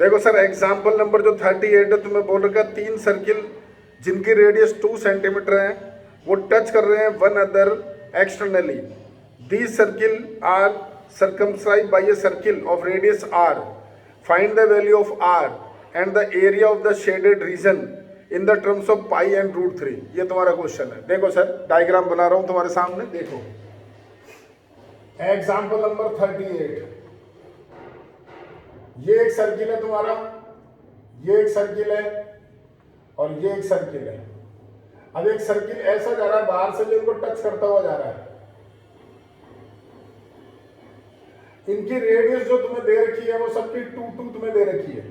देखो sir example number जो 38 है तुम्हें बोल रखा 3 सर्किल जिनकी रेडियस 2 सेंटीमीटर है वो टच कर रहे हैं one other externally. These circle are circumscribe by a circle of radius r। Find the value of r and the area of the shaded region in the terms of pi and √3। ये तुम्हारा question है। देखो sir diagram बना रहा हूं तुम्हारे सामने, देखो एग्जाम्पल नंबर 38। ये एक सर्किल है तुम्हारा, ये एक सर्किल है और ये एक सर्किल है। अब एक सर्किल ऐसा जा रहा है बाहर से जो इनको टच करता हुआ जा रहा है। इनकी रेडियस जो तुम्हें दे रखी है वो सबकी 2 तुम्हें दे रखी है।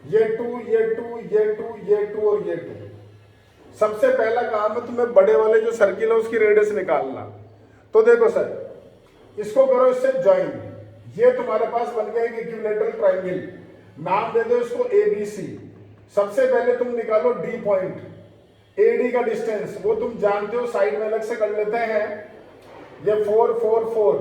ये 2, ये 2, ये 2, ये 2 और ये 2। सबसे पहला काम है तुम्हें बड़े वाले जो सर्किल है उसकी रेडियस निकालना। तो देखो सर इसको करो इससे ज्वाइन। ये तुम्हारे पास बन गया एक इक्विलेटरल ट्रायंगल, नाम दे दो इसको ABC। सबसे पहले तुम निकालो D पॉइंट, AD का डिस्टेंस वो तुम जानते हो, साइड में अलग से कर लेते हैं। ये 4, 4, 4,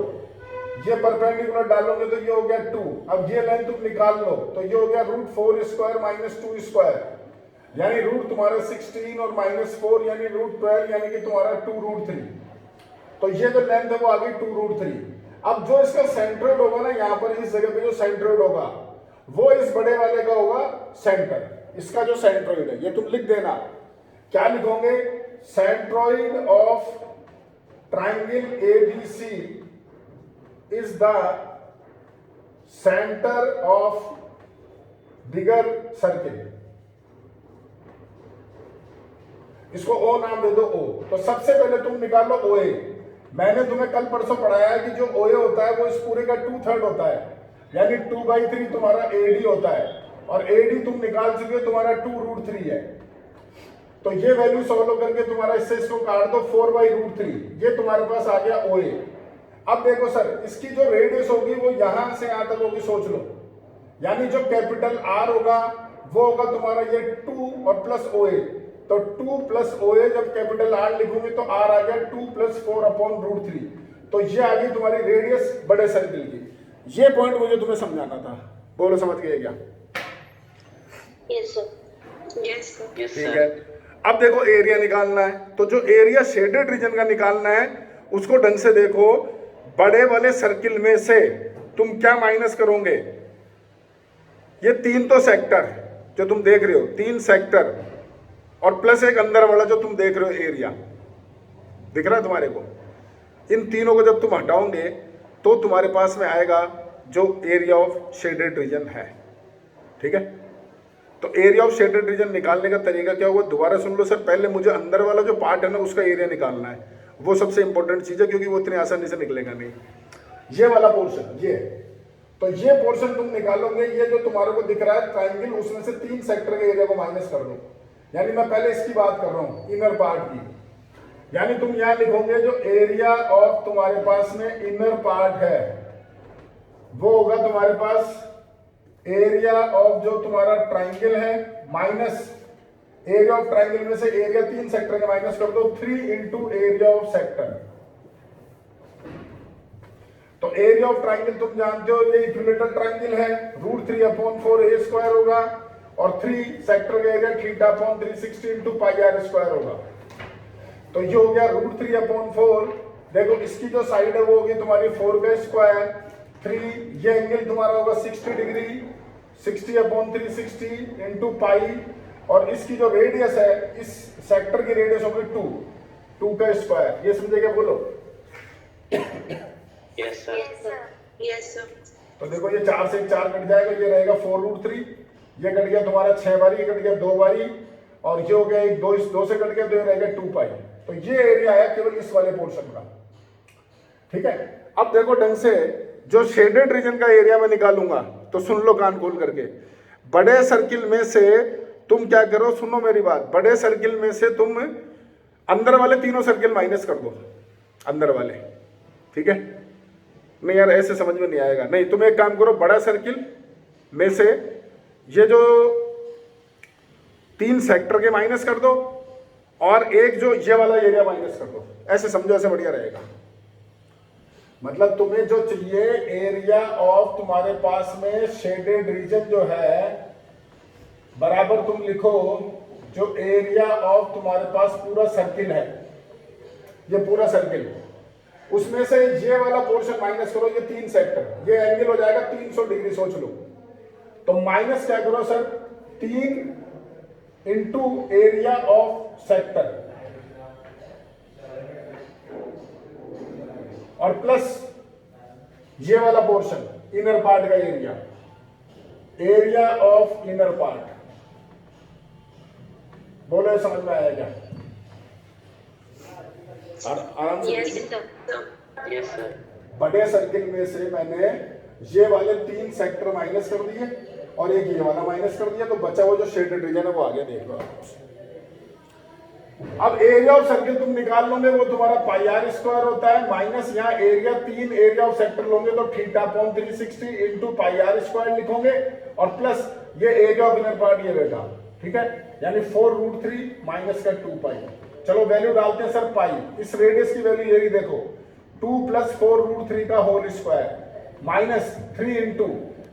ये परपेंडिकुलर डालोगे तो ये हो गया 2। अब ये लाइन तुम निकाल लो तो ये हो गया √4² माइनस 2², यानी रूट तुम्हारा 16 और -4 यानी √12 यानी कि तुम्हारा 2√3। तो ये जो लेंथ है वो आ गई 2√3। अब जो इसका सेंट्रोइड होगा ना, यहाँ पर इस जगह पे जो सेंट्रोइड होगा वो इस बड़े वाले का होगा सेंटर। इसका जो सेंट्रोइड है ये तुम लिख देना। क्या लिखोगे? Centroid of triangle ABC is the centre of bigger circle. इसको O नाम दे दो O। तो सबसे पहले तुम निकालो OA। मैंने तुम्हें कल परसों पढ़ाया है कि जो OA होता है वो इस पूरे का 2/3 होता है, यानी 2/3 तुम्हारा AD होता है, और AD तुम निकाल चुके हो तुम्हारा 2√3 है। तो ये वैल्यू सॉल्व करके तुम्हारा इससे इसको काट दो 4/√3। ये तुम्हारे पास आ गया OA। अब देखो सर इसकी जो रेडियस होगी वो यहां से यहां तक होगी, सोच लो, यानी जो कैपिटल R होगा वो होगा तुम्हारा ये 2 और प्लस OA। तो 2 प्लस OA जब कैपिटल R लिखोगे तो R आ गया 2 + 4/√3। तो ये आ गई तुम्हारी रेडियस बड़े सर्किल की। ये पॉइंट मुझे तुम्हें समझाना था। बोलो समझ गए क्या? Yes sir. Yes sir. ठीक है। अब देखो एरिया निकालना है, तो जो एरिया शेडेड रीजन का निकालना है उसको ढंग से देखो। बड़े वाले सर्किल में से तुम क्या माइनस करोगे? ये 3 तो सेक्टर जो तुम देख रहे हो, 3 सेक्टर और प्लस एक अंदर वाला जो तुम देख रहे हो एरिया, दिख रहा है तुम्हारे को? इन तीनों को जब तुम हटाओगे तो तुम्हारे पास में आएगा जो एरिया ऑफ शेडेड रीजन है। ठीक है, तो एरिया ऑफ शेडेड रीजन निकालने का तरीका क्या होगा दोबारा सुन लो सर। पहले मुझे अंदर वाला जो पार्ट है ना उसका एरिया निकालना है, वो सबसे इंपॉर्टेंट चीज है, क्योंकि वो इतनी आसानी से निकलेगा नहीं। ये वाला पोर्शन, ये तो ये पोर्शन तुम निकालोगे। ये जो तुम्हारे को दिख रहा है ट्रायंगल, उसमें से 3 सेक्टर के एरिया को माइनस कर दो। यानी मैं पहले इसकी बात कर रहा हूं, इनर पार्ट की। यानी तुम यहां लिखोगे जो एरिया ऑफ तुम्हारे पास में इनर पार्ट है वो होगा तुम्हारे पास एरिया ऑफ जो तुम्हारा ट्रायंगल है माइनस एरिया ऑफ ट्रायंगल में से एरिया 3 सेक्टर का माइनस कर दो 3 इंटू एरिया ऑफ सेक्टर। तो एरिया ऑफ ट्रायंगल तुम जानते हो ये इक्विलेटरल ट्रायंगल है, √3/4a² होगा, और 3 सेक्टर का एरिया θ/360 इंटू πr² होगा। तो ये हो गया √3/4। देखो इसकी जो साइड है वो होगी तुम्हारी 4 का स्क्वायर, 3 ये एंगल तुम्हारा होगा 60 डिग्री, 60/360 इंटू पाई, और इसकी जो रेडियस है इस सेक्टर की रेडियस होगी 2 का स्क्वायर। ये समझेगा? बोलो यस सर। Yes sir. तो देखो ये 4 से 4 कट जाएगा, ये रहेगा 4√3, ये कट गया तुम्हारा 6 बारी, ये कट गया 2 बारी, और ये हो गया 2 इस 2 से कट गया तो ये रहेगा 2 पाई। तो ये एरिया है केवल इस वाले पोर्शन का। ठीक है, अब देखो ढंग से जो शेडेड रीजन का एरिया मैं निकालूंगा, तो सुन लो कान खोल करके। बड़े सर्किल में से तुम क्या करो, सुनो मेरी बात। बड़े सर्किल में से तुम अंदर वाले तीनों सर्किल माइनस कर दो, अंदर वाले। ठीक है, नहीं यार ऐसे समझ में नहीं आएगा। नहीं, तुम एक काम करो, बड़ा सर्किल में से ये जो 3 सेक्टर के माइनस कर दो, और एक जो ये वाला एरिया माइनस कर दो। ऐसे समझो, ऐसे बढ़िया रहेगा। मतलब तुम्हें जो चाहिए एरिया ऑफ तुम्हारे पास में शेडेड रीजन जो है बराबर तुम लिखो जो एरिया ऑफ तुम्हारे पास पूरा सर्किल है, ये पूरा सर्किल, उसमें से ये वाला पोर्शन माइनस करो, ये 3 सेक्टर, ये एंगल हो जाएगा 300 डिग्री, सोच लो। तो माइनस क्या करो sir, 3 into area of sector और प्लस ये वाला पोर्शन इनर पार्ट का area, area of inner part. बोलो समझ में आया क्या? आराम से। Yes, sir. Yes sir. बड़े सर्किल में से मैंने ये वाले 3 सेक्टर माइनस कर दिए और एक ये वाला माइनस कर दिया, तो बचा वो जो शेडेड रीजन है वो आगे देख लो आप। अब एरिया ऑफ सर्किल तुम निकाल लोगे, वो तुम्हारा पाई आर स्क्वायर होता है, माइनस यहाँ एरिया 3 एरिया ऑफ सेक्टर लोगे तो theta upon 360 into pi R square लिखोगे और प्लस ये एरिया ऑफ इनर पार्ट ये बेटा, ठीक है, यानी 4√3 माइनस का 2 पाई। चलो वैल्यू डालते हैं सर पाई, इस रेडियस की वैल्यू ये देखो 2 + 4√3 का होल स्क्वायर माइनस 3 इंटू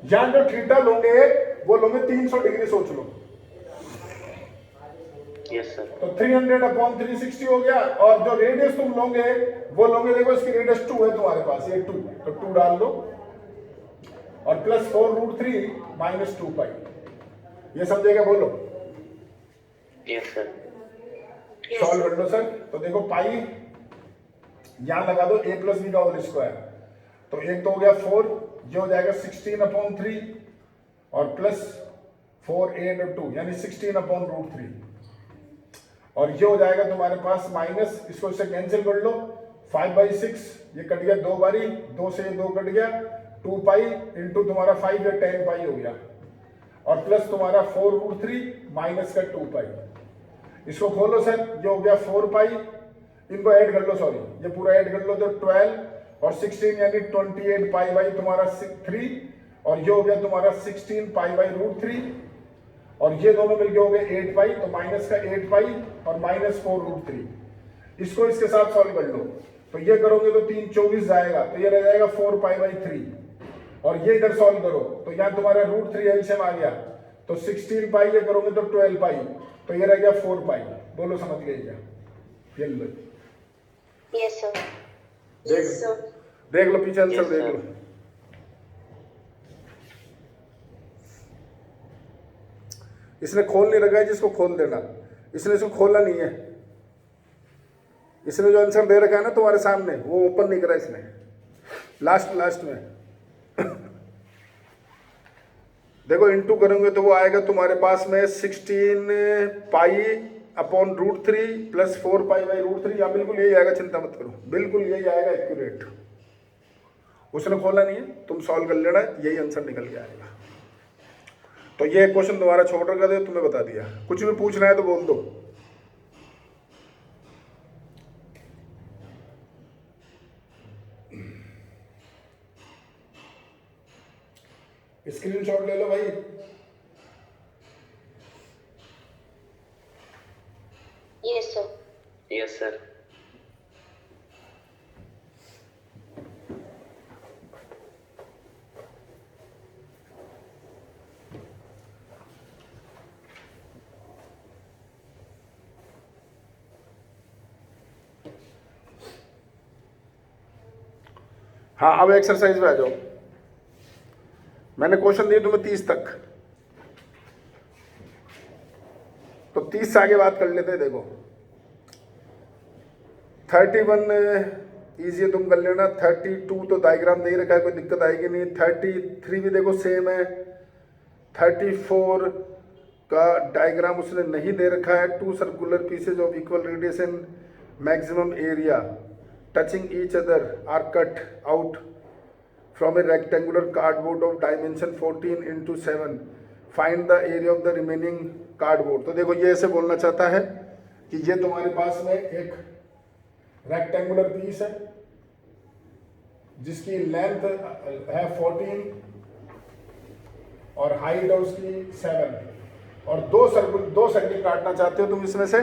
यहां जो थीटा लोगे वो लोगे 300 डिग्री, सोच लो। Yes sir. तो 300/360 हो गया और जो रेडियस तुम लोगे वो लोगे, देखो इसकी रेडियस 2 है तुम्हारे पास, ये 2, तो 2 डाल दो और प्लस 4√3 माइनस 2 पाई। ये समझेगा? बोलो। Yes sir. सॉल्व कर लो सर। तो देखो पाई यहां लगा दो a + b का होल स्क्वायर, तो एक तो हो गया 4, ये हो जाएगा 16/3 और प्लस 4 8 और 2 यानी 16/√3 और ये हो जाएगा तुम्हारे पास माइनस, इसको इससे कैंसिल कर लो, 5/6 ये कट गया 2 बारी, 2 से ये 2 कट गया, 2 पाई इंटू तुम्हारा 5 या 10 पाई हो गया और प्लस तुम्हारा 4√3 माइनस का 2 पाई। इसको खोलो सर, ये हो गया 4 पाई, इनको ऐड कर लो, सॉरी ये पूरा ऐड कर लो, तो 12 और 16 यानी 28 पाई बाई तुम्हारा 3 और ये हो गया तुम्हारा 16 पाई बाई √3 और ये दोनों मिलके हो गए 8 पाई, तो माइनस का 8 पाई और माइनस 4√3। इसको इसके साथ सॉल्व कर लो, तो ये करोगे तो 3 24 जाएगा, तो ये रह जाएगा 4 पाई बाई 3 और ये इधर सॉल्व करो तो यहाँ तुम्हारा √3 एलसीएम आ गया, तो 16 पाई ये करोगे तो 12 पाई, तो ये रह गया 4 पाई। बोलो समझ गए क्या? ये लो, Yes, sir. देख Yes, sir. देख लो पीछे आंसर Yes, देख sir. लो। इसने खोल नहीं रखा है, जिसको खोल देना, इसने इसको खोला नहीं है, इसने जो आंसर दे रखा है ना तुम्हारे सामने वो ओपन नहीं करा इसने, लास्ट में देखो इंटू करेंगे तो वो आएगा तुम्हारे पास में 16 pi upon √3 plus 4 pi by √3, या बिल्कुल यही आएगा, चिंता मत करो, बिल्कुल यही आएगा एक्यूरेट। उसने खोला नहीं है, तुम सॉल्व कर लेना, यही आंसर निकल के आएगा। तो ये क्वेश्चन तुम्हारा छोड़ रखा था, तुम्हें बता दिया, कुछ भी पूछना है तो बोल दो। स्क्रीनशॉट ले लो भाई। Yes, sir. Yes sir. हाँ अब एक्सरसाइज में आ जाओ। मैंने क्वेश्चन दिए तुम्हें 30 तक, तो 30 से आगे बात कर लेते हैं। देखो 31 इजी तुम कर लेना, 32 तो डायग्राम दे ही रखा है, कोई दिक्कत आएगी नहीं, 33 भी देखो सेम है, 34 का डायग्राम उसने नहीं दे रखा है, 2 circular pieces of equal radius and maximum area touching each other are cut out from a rectangular cardboard of dimension 14x7, find the area of the remaining cardboard। तो देखो ये ऐसे बोलना चाहता है कि ये तुम्हारे पास में एक रेक्टेंगुलर पीस है जिसकी लेंथ है 14 और हाइट है उसकी 7 और दो सर्किल काटना चाहते हो तुम इसमें से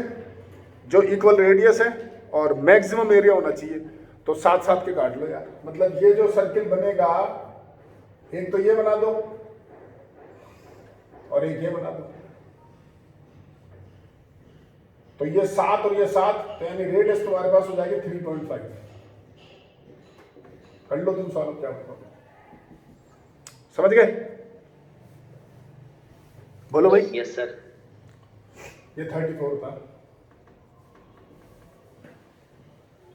जो इक्वल रेडियस है और मैक्सिमम एरिया होना चाहिए। तो साथ साथ के काट लो यार, मतलब ये जो सर्किल बनेगा, एक तो ये बना दो और एक ये बना दो, तो ये 7 और ये 7, तो यानी रेडियस तुम्हारे पास हो जाएगी 3.5। कर लो तुम सॉल्व, क्या बताओ, समझ गए? बोलो भाई। Yes sir. ये 34 था,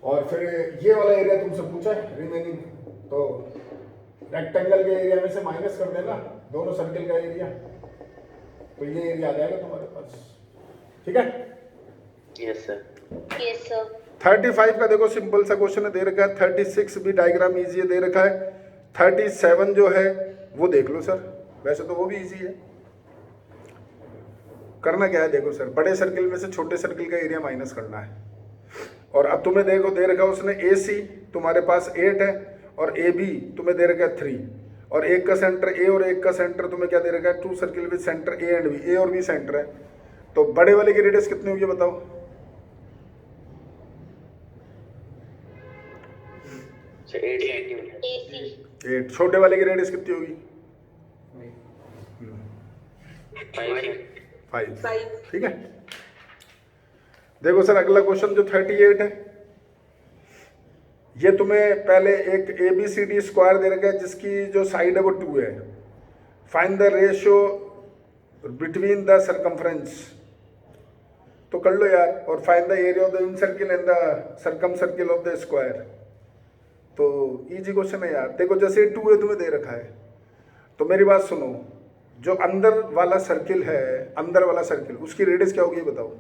और फिर ये वाला एरिया तुमसे पूछा है रिमेनिंग, तो रेक्टेंगल के एरिया में से माइनस कर देना दोनों सर्किल का एरिया, तो ये एरिया आ जाएगा तुम्हारे पास। ठीक है? Yes sir. Yes, sir. 35 का देखो सिंपल सा क्वेश्चन है, दे रखा है। 36 भी डायग्राम इजी है, दे रखा है। 37 जो है वो देख लो सर, वैसे तो वो भी इजी है। करना क्या है देखो सर, बड़े सर्किल में से छोटे सर्किल का एरिया माइनस करना है। और अब तुम्हें देखो दे रखा है उसने AC तुम्हारे पास 8 है और AB तुम्हें दे रखा है 3, और एक का सेंटर A और एक का सेंटर तुम्हें क्या दे रखा है, 2 circle with centre A and B, A और B सेंटर है। तो बड़े वाले की रेडियस कितनी होगी बताओ? Sir 8 centimetre. AC. 8। छोटे वाले की रेडियस कितनी होगी? 5। 5। ठीक है? देखो सर अगला क्वेश्चन जो 38 है, ये तुम्हें पहले एक ABCD स्क्वायर दे रखा है जिसकी जो साइड है वो 2 है। Find the ratio between the circumference, तो कर लो यार। और find the area of the in circle and the circum circle of the square, तो इजी क्वेश्चन है यार। देखो जैसे 2 है तुम्हें दे रखा है, तो मेरी बात सुनो, जो अंदर वाला सर्किल है, अंदर वाला सर्किल, उसकी रेडियस क्या होगी बताओ?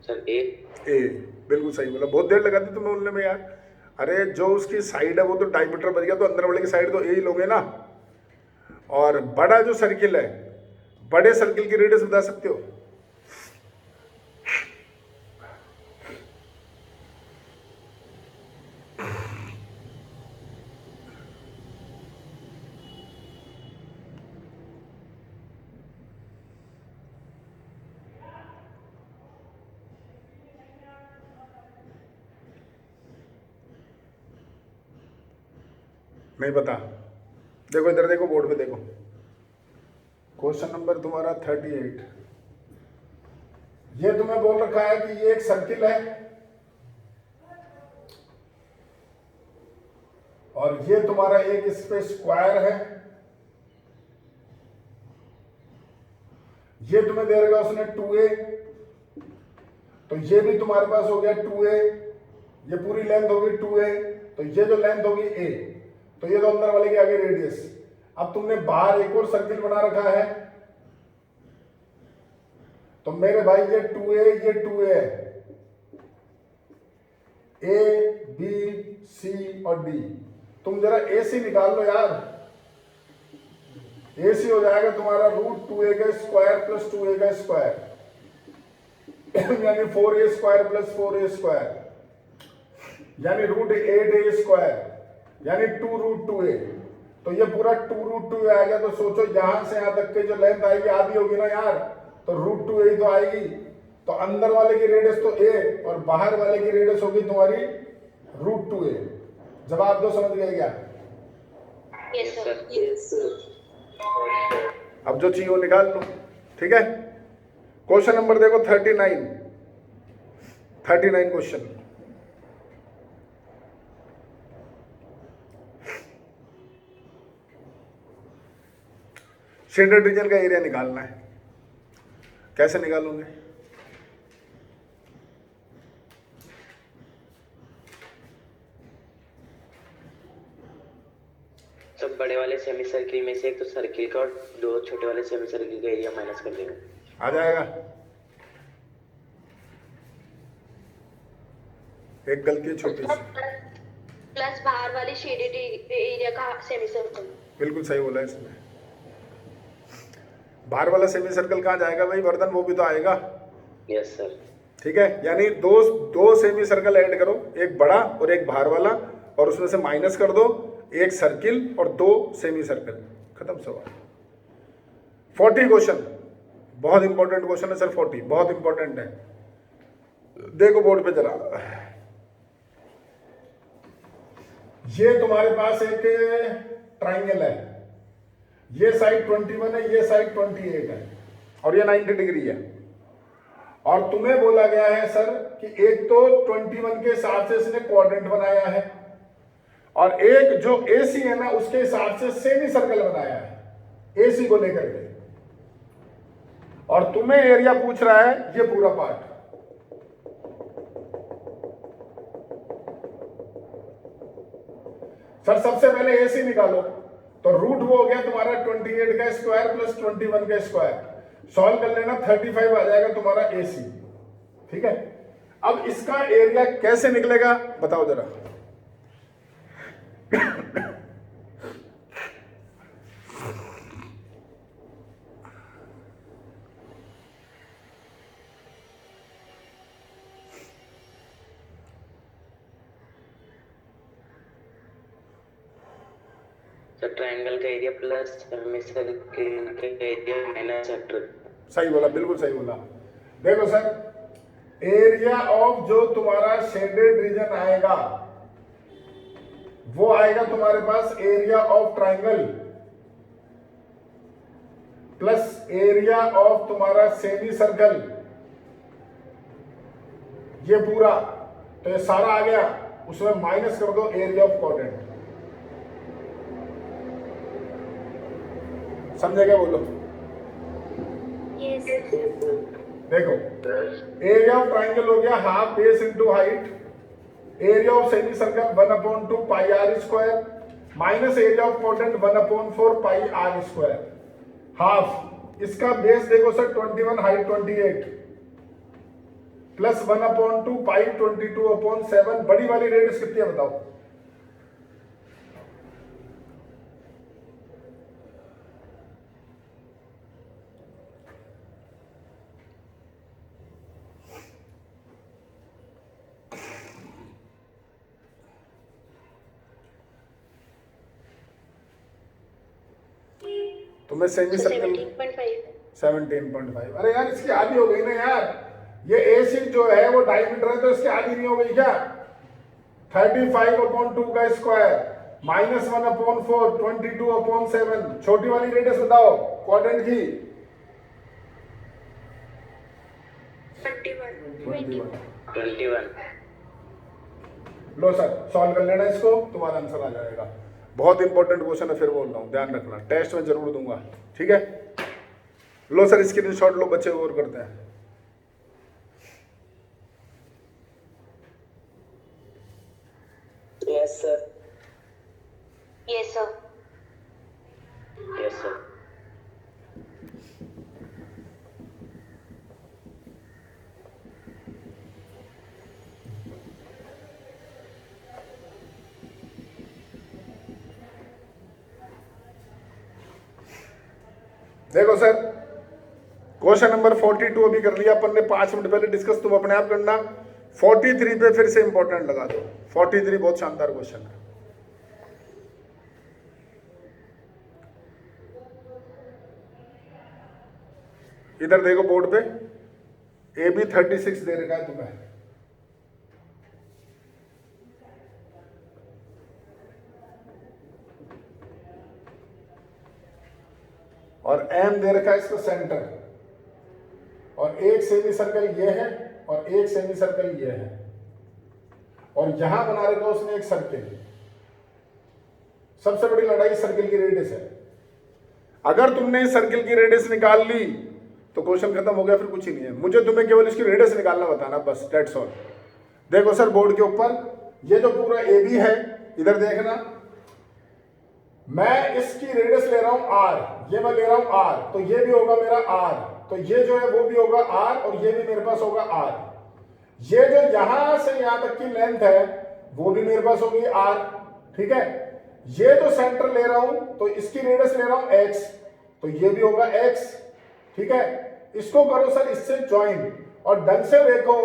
Sir A। बिल्कुल सही बोला, बहुत देर लगा दी तुम्हें बोलने में यार। अरे जो उसकी साइड है वो तो डायमीटर बन गया, तो अंदर वाले की साइड तो A ही लोगे ना। और बड़ा जो सर्किल है, बड़े सर्किल की रेडियस बता सकते हो? नहीं पता? देखो इधर देखो, बोर्ड पे देखो, क्वेश्चन नंबर तुम्हारा 38। ये तुम्हें बोल रखा है कि ये एक सर्किल है और ये तुम्हारा एक इस पे स्क्वायर है। ये तुम्हें दे रखा उसने 2A, तो ये भी तुम्हारे पास हो गया 2A, ये पूरी लेंथ होगी 2A, तो ये जो लेंथ होगी A, तो ये तो अंदर वाले की आगे रेडियस। अब तुमने बाहर एक और सर्किल बना रखा है, तो मेरे भाई ये 2A, ये 2A है, A B C और D। तुम जरा AC निकाल लो यार, AC हो जाएगा तुम्हारा √2A का स्क्वायर प्लस 2A का स्क्वायर, यानी 4A square plus 4A square, यानी √8A स्क्वायर, यानी 2√2A। तो ये पूरा 2√2A आएगा। तो सोचो यहां से यहां तक की जो लेंथ आएगी आधी होगी ना यार, तो √2A ही तो आएगी। तो अंदर वाले की रेडियस तो A और बाहर वाले की रेडियस होगी तुम्हारी √2A। जवाब दो, समझ गए क्या? Yes, sir. Yes, sir. अब जो चाहिए वो निकाल लो। ठीक है? क्वेश्चन नंबर देखो 39 क्वेश्चन। शेडेड रीजन का एरिया निकालना है, कैसे निकालोगे? सब बड़े वाले सेमी सर्किल में से एक तो सर्किल का और 2 छोटे वाले सेमी सर्किल का एरिया माइनस कर देंगे। आ जाएगा। एक गलती छोटी सी, प्लस बाहर वाले शेडेड एरिया का सेमी सर्कल। बिल्कुल सही बोला इसमें। बाहर वाला सेमी सर्कल कहाँ जाएगा भाई वर्धन? वो भी तो आएगा। Yes sir. ठीक है, यानी दो दो सेमी सर्कल ऐड करो, एक बड़ा और एक बाहर वाला, और उसमें से माइनस कर दो एक सर्किल और दो सेमी सर्कल, खत्म सवाल। 40 क्वेश्चन, बहुत इंपॉर्टेंट क्वेश्चन है सर, 40 बहुत इंपॉर्टेंट है। देखो बोर्ड पे जरा, ये तुम्हारे पास एक ट्राइंगल है, ये साइड 21 है, ये साइड 28 है, और ये 90 डिग्री है। और तुम्हें बोला गया है सर कि एक तो 21 के हिसाब से इसने क्वाड्रेंट बनाया है, और एक जो AC है ना उसके हिसाब से सेमी सर्कल बनाया है AC को लेकर के, और तुम्हें एरिया पूछ रहा है ये पूरा पार्ट। सर सबसे पहले AC निकालो, तो रूट वो हो गया तुम्हारा 28 का स्क्वायर प्लस 21 का स्क्वायर, सॉल्व कर लेना 35 आ जाएगा तुम्हारा AC, ठीक है। अब इसका एरिया कैसे निकलेगा बताओ जरा। सर ट्रायंगल का एरिया प्लस सेमीसर्कल का एरिया माइनस सेक्टर। सही बोला, बिल्कुल सही बोला। देखो सर, एरिया ऑफ जो तुम्हारा शेडेड रीजन आएगा वो आएगा तुम्हारे पास area of triangle plus area of तुम्हारा सेमी सर्कल, ये पूरा, तो ये सारा आ गया, उसमें माइनस कर दो एरिया ऑफ क्वाड्रेंट। समझे क्या बोलो? यस देखो, एरिया ऑफ ट्राइंगल हो गया half base into height, area of semi circle 1/2 pi R square, minus area of quadrant 1/4 pi R square, half. इसका बेस देखो सर 21, हाइट 28, प्लस 1/2 पाई 22/7। बड़ी वाली रेडियस कितनी है बताओ? तुम्हें सेमी सर्कल 17.5। अरे यार इसकी आधी हो गई ना यार, ये AC जो है वो डायमीटर है, तो इसकी आधी नहीं हो गई क्या? 35/2 का स्क्वायर माइनस 1/4 22/7। छोटी वाली रेडियस बताओ क्वाड्रेंट की। 21। लो सर सॉल्व कर लेना इसको, तुम्हारा आंसर आ जाएगा। बहुत इंपॉर्टेंट क्वेश्चन है, फिर बोल रहा हूँ, ध्यान रखना, टेस्ट में जरूर दूंगा, ठीक है। लो सर स्क्रीनशॉट लो, बच्चे और करते हैं। Yes sir. Yes sir. Yes sir. देखो सर, क्वेश्चन नंबर 42 अभी कर लिया अपन ने 5 मिनट पहले डिस्कस, तुम अपने आप करना। 43 पे फिर से इंपॉर्टेंट लगा दो, 43 बहुत शानदार क्वेश्चन है। इधर देखो बोर्ड पे, AB 36 दे रखा है तुम्हें, और M दे रखा है इसको सेंटर, और एक सेमी सर्कल ये है और एक सेमी सर्कल ये है, और यहां बना रखा उसने एक सर्किल। सबसे बड़ी लड़ाई सर्किल की रेडियस है। अगर तुमने इस सर्किल की रेडियस निकाल ली तो क्वेश्चन खत्म हो गया, फिर कुछ ही नहीं है। मुझे तुम्हें केवल इसकी रेडियस निकालना बताना बस, दैट्स ऑल। देखो सर बोर्ड के ऊपर ये जो पूरा AB है, इधर देखना, मैं इसकी रेडियस ले रहा हूं R, ये मैं ले रहा हूं R, तो ये भी होगा मेरा R, तो ये जो है वो भी होगा R, और ये भी मेरे पास होगा R। ये जो यहां से यहां तक की लेंथ है वो भी मेरे पास होगी R, ठीक है। ये जो सेंटर ले रहा हूं तो इसकी रेडियस ले रहा हूं X, तो ये भी होगा X, ठीक है। इसको करो सर इससे ज्वाइन, और ढंग से देखो,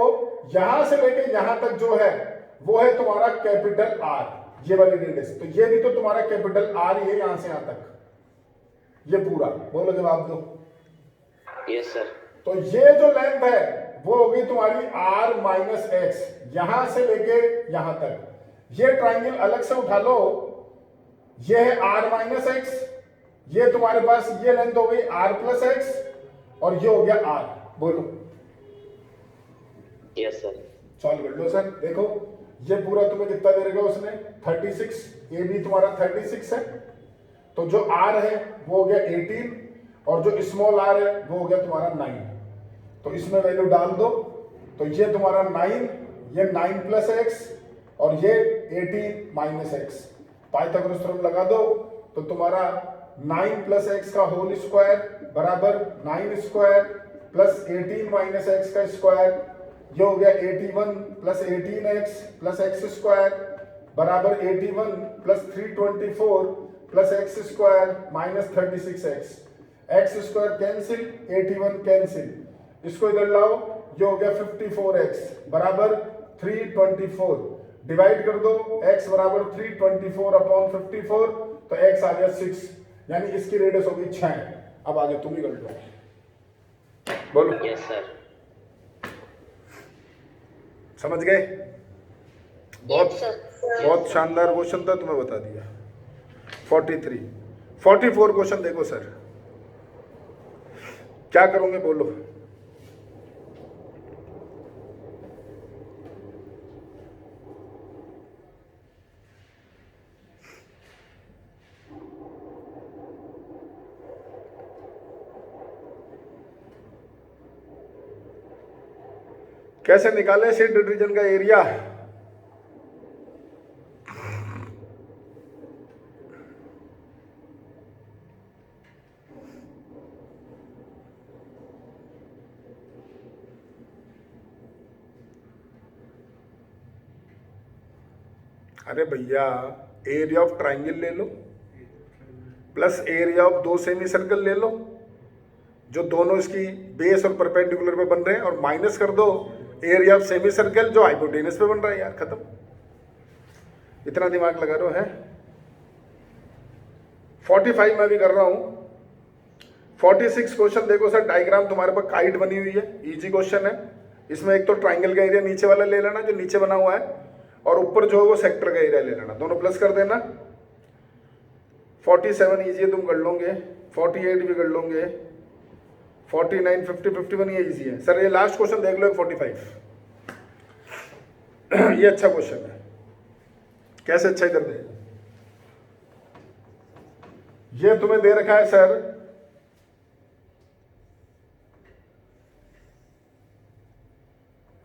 यहां से लेके यहां तक जो है वो है तुम्हारा कैपिटल आर, ये वाली रेडियस। तो ये भी तो तुम्हारा कैपिटल आर ही है यहां से यहां तक, ये पूरा। बोलो जवाब दो। Yes sir. तो ये जो लेंथ है वो होगी तुम्हारी r माइनस एक्स, यहां से लेके यहां तक। ये ट्राइंगल अलग से उठा लो, ये है r माइनस एक्स, ये तुम्हारे पास ये लेंथ हो गई r प्लस एक्स, और ये हो गया r। बोलो। Yes sir. सॉल्व कर लो सर। देखो ये पूरा तुम्हें कितना दे देगा उसने, 36, ये भी तुम्हारा 36 है। तो जो r है वो हो गया 18, और जो स्मॉल r है वो हो गया तुम्हारा 9। तो इसमें वैल्यू डाल दो, तो ये तुम्हारा 9, ये 9 प्लस एक्स, और ये 18 माइनस एक्स। पाइथागोरस थ्योरम लगा दो, तो तुम्हारा 9 प्लस एक्स का होल स्क्वायर बराबर 9 स्क्वायर प्लस 18 माइनस एक्स का स्क्वायर, ये हो गया 81 plus 18x plus x square बराबर 81 plus 324 plus x square minus 36x। X square cancel, 81 cancel, इसको इधर लाओ, ये हो गया 54x बराबर 324। डिवाइड कर दो, x बराबर 324 अपॉन 54, तो x आ गया 6, यानी इसकी रेडियस होगी 6। अब आगे तुम ही कर लो, बोलो। Yes sir. समझ गए? बहुत Yes, sir. बहुत शानदार क्वेश्चन था, तुम्हें बता दिया। 43, 44 क्वेश्चन देखो सर, क्या करोगे बोलो। कैसे निकाले शेडेड रीजन का एरिया? अरे भैया, एरिया ऑफ ट्राइंगल ले लो प्लस एरिया ऑफ दो सेमी सर्कल ले लो, जो दोनों इसकी बेस और परपेंडिकुलर पे बन रहे हैं, और माइनस कर दो एरिया ऑफ सेमी सर्कल जो हाइपोटेनस पे बन रहा है। यार खत्म, इतना दिमाग लगा रहे हो है। 45 मैं भी कर रहा हूं। 46 क्वेश्चन देखो सर, डायग्राम तुम्हारे पास काइट बनी हुई है, इजी क्वेश्चन है। इसमें एक तो ट्राइंगल का एरिया नीचे वाला ले लेना जो नीचे बना हुआ है, और ऊपर जो है वो सेक्टर का एरिया ले लेना, दोनों प्लस कर देना। 47 इजी है, तुम कर लोगे। 48 भी कर लोगे। 49, 50, 51 ये इजी है सर। ये लास्ट क्वेश्चन देख लो, 45 ये अच्छा क्वेश्चन है। कैसे अच्छा कर दे? ये तुम्हें दे रखा है सर,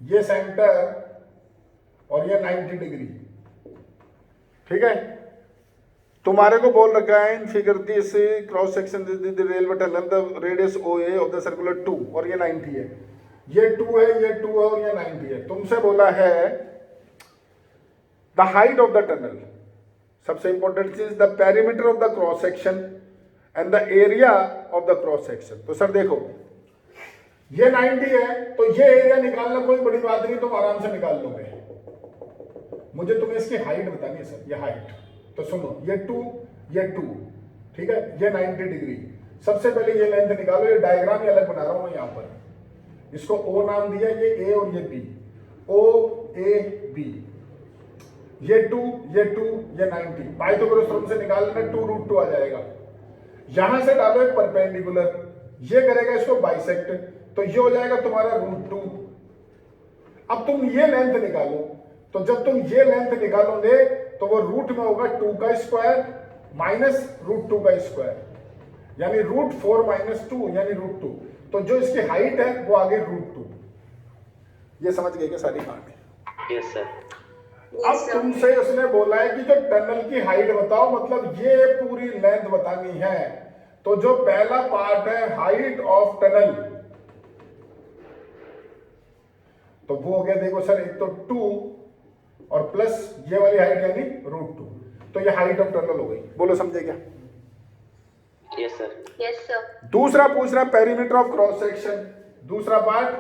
ये सेंटर और ये 90 डिग्री, ठीक है। तुम्हारे को बोल रखा है in figure this cross section railway tunnel the radius OA of the circular 2, और ये 90 है, ये 2 है, ये 2 है, और ये 90 है। तुमसे बोला है the height of the tunnel, सबसे इंपॉर्टेंट चीज the perimeter of the cross section and the area of the cross section. तो सर देखो, ये 90 है, तो ये एरिया निकालना कोई बड़ी बात नहीं, तुम आराम से निकाल लोगे। मुझे तुम्हें इसकी हाइट बतानी है सर, ये हाइट। तो सुनो, ये 2, ये 2, ठीक है, ये 90 डिग्री। सबसे पहले ये लेंथ निकालो, ये डायग्राम ही अलग बना रहा हूं मैं यहां पर, इसको O नाम दिया, ये A और ये B, OAB। ये 2, ये 2, ये 90। पाइथागोरस थ्योरम से निकाल लेना, 2√2 आ जाएगा। यहां से डालो एक परपेंडिकुलर, ये करेगा इसको बाइसेक्ट, तो ये हो जाएगा तुम्हारा √2। अब तुम ये लेंथ निकालो, तो जब तुम ये लेंथ निकालोगे तो वो रूट में होगा 2 का स्क्वायर माइनस √2 का स्क्वायर, यानी √4 माइनस 2 यानी √2। तो जो इसकी हाइट है वो आगे √2। ये समझ गए क्या सारी कहानी? Yes sir. अब तुमसे उसने बोला है कि जो टनल की हाइट बताओ, मतलब ये पूरी लेंथ बतानी है। तो जो पहला पार्ट है हाइट ऑफ टनल, तो वो हो गया, देखो सर, एक तो 2 और प्लस ये वाली हाइट यानी √2, तो ये हाइट ऑफ टनल हो गई। बोलो समझे क्या? Yes sir. Yes, sir. दूसरा पूछ रहा पेरीमीटर ऑफ क्रॉस सेक्शन, दूसरा part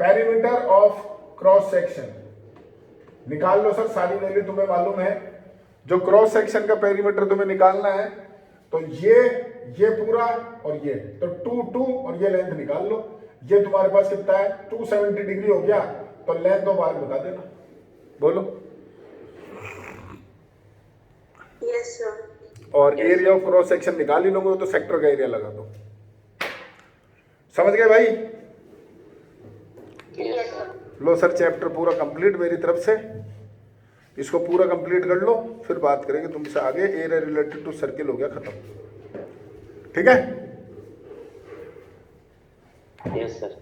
perimeter of cross section निकाल लो सर, सारी वैल्यू तुम्हें मालूम है। जो क्रॉस सेक्शन का पेरीमीटर तुम्हें निकालना है तो ये पूरा और ये तो 2 और ये लेंथ निकाल लो। ये तुम्हारे पास कितना है 270 डिग्री हो गया, तो लेंथ ऑफ आर्क बता देना, बोलो। Yes sir. और एरिया ऑफ क्रॉस सेक्शन निकाल ही लोगे तो सेक्टर का एरिया लगा दो। समझ गए भाई? Yes sir. लो सर, चैप्टर पूरा कंप्लीट मेरी तरफ से, इसको पूरा कंप्लीट कर लो, फिर बात करेंगे तुमसे आगे। एरिया रिलेटेड टू सर्किल हो गया खत्म, ठीक है? Yes sir.